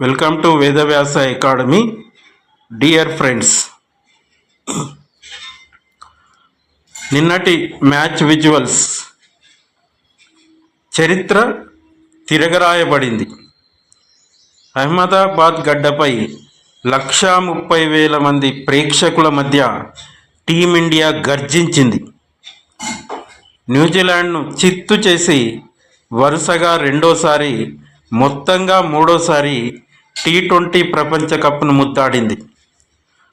Welcome to Vedavyasa academy. Dear friends, నిన్నటి match visuals చరిత్ర తిరగరాయబడింది. అహ్మదాబాద్ గడ్డపై 1,30,000 మంది ప్రేక్షకుల మధ్య టీమిండియా గర్జించింది. న్యూజిలాండ్ను చిత్తు చేసి వరుసగా రెండోసారి, మొత్తంగా మూడోసారి T20 ప్రపంచ కప్ను ముద్దాడింది.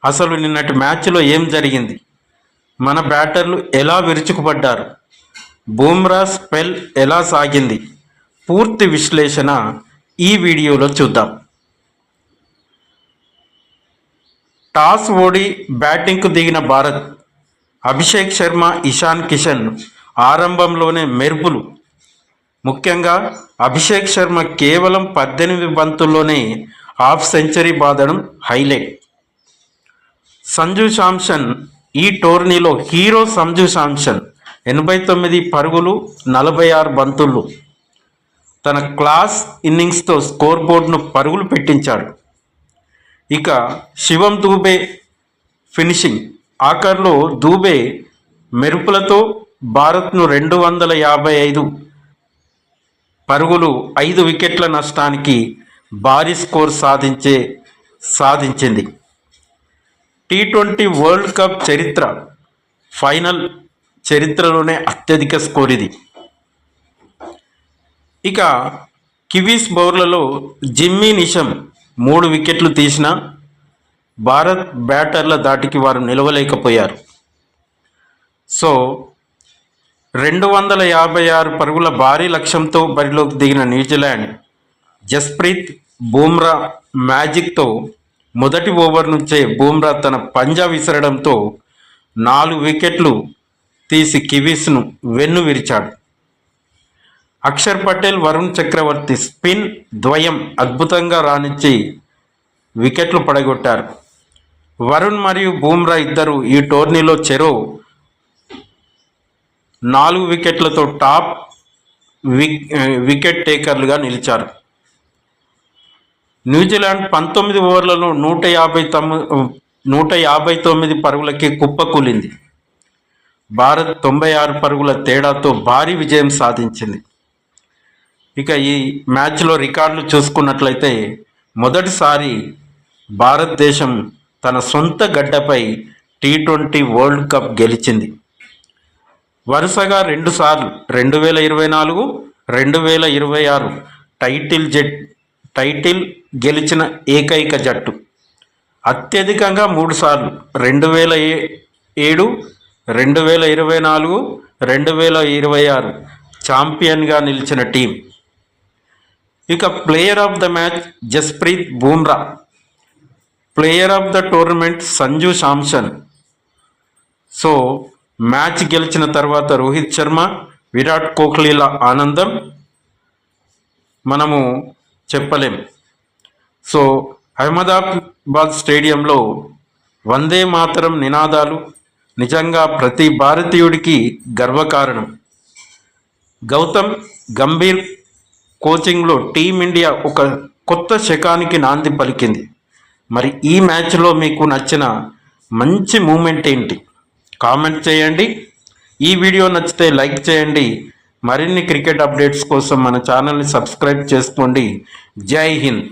అసలు నిన్నటి మ్యాచ్లో ఏం జరిగింది? మన బ్యాటర్లు ఎలా విరుచుకుపడ్డారు? బూమ్రా స్పెల్ ఎలా సాగింది? పూర్తి విశ్లేషణ ఈ వీడియోలో చూద్దాం. టాస్ ఓడి బ్యాటింగ్కు దిగిన భారత్. అభిషేక్ శర్మ, ఇషాన్ కిషన్ ఆరంభంలోనే మెరుపులు. ముఖ్యంగా అభిషేక్ శర్మ కేవలం 18 బంతుల్లోనే హాఫ్ సెంచరీ బాదడం హైలైట్. సంజు శాంసన్ ఈ టోర్నీలో హీరో. సంజు శాంసన్ 89 పరుగులు, 46 బంతులు. తన క్లాస్ ఇన్నింగ్స్తో స్కోర్ బోర్డును పరుగులు పెట్టించాడు. ఇక శివం దూబే ఫినిషింగ్. ఆఖర్లో దూబే మెరుపులతో భారత్ను 255 పరుగులు, 5 వికెట్ల నష్టానికి భారీ స్కోర్ సాధించింది. T20 వరల్డ్ కప్ ఫైనల్ చరిత్రలోనే అత్యధిక స్కోర్ ఇది. ఇక కివీస్ బౌలర్లలో జిమ్మీ నిషమ్ 3 వికెట్లు తీసిన భారత్ బ్యాటర్ల దాటికి వారు నిలవలేకపోయారు. సో 256 పరుగుల భారీ లక్ష్యంతో బరిలోకి దిగిన న్యూజిలాండ్ జస్ప్రీత్ బూమ్రా మ్యాజిక్తో మొదటి ఓవర్ నుంచే బూమ్రా తన పంజా విసరడంతో 4 వికెట్లు తీసి కివీస్ను వెన్ను విరిచాడు. అక్షర్ పటేల్, వరుణ్ చక్రవర్తి స్పిన్ ద్వయం అద్భుతంగా రాణించి వికెట్లు పడగొట్టారు. వరుణ్ మరియు బూమ్రా ఇద్దరు ఈ టోర్నీలో చెరో 4 వికెట్లతో టాప్ వికెట్ టేకర్లుగా నిలిచారు. న్యూజిలాండ్ 19 ఓవర్లలో 159 పరుగులకి కుప్పకూలింది. భారత్ 96 పరుగుల తేడాతో భారీ విజయం సాధించింది. ఇక ఈ మ్యాచ్లో రికార్డులు చూసుకున్నట్లయితే మొదటిసారి భారతదేశం తన సొంత గడ్డపై T20 వరల్డ్ కప్ గెలిచింది. వరుసగా 2 సార్లు 2024, 2026 టైటిల్ గెలిచిన ఏకైక జట్టు. అత్యధికంగా 3 సార్లు 2007, 2024, 2026 ఛాంపియన్గా నిలిచిన టీం. ఇక player of the match Jasprit Bumrah, player of the tournament Sanju Samson. So match గెలిచిన తర్వాత రోహిత్ శర్మ, విరాట్ కోహ్లీల ఆనందం మనము చెప్పలేం. సో అహ్మదాబాద్ స్టేడియంలో వందే మాతరం నినాదాలు నిజంగా ప్రతి భారతీయుడికి గర్వకారణం. గౌతమ్ గంభీర్ కోచింగ్లో టీమిండియా ఒక కొత్త శకానికి నాంది పలికింది. మరి ఈ మ్యాచ్లో మీకు నచ్చిన మంచి మూమెంట్ ఏంటి? కామెంట్ చేయండి. ఈ వీడియో నచ్చితే లైక్ చేయండి. మరిన్ని క్రికెట్ అప్డేట్స్ కోసం మన ఛానల్ని సబ్స్క్రైబ్ చేసుకోండి. జై హింద్.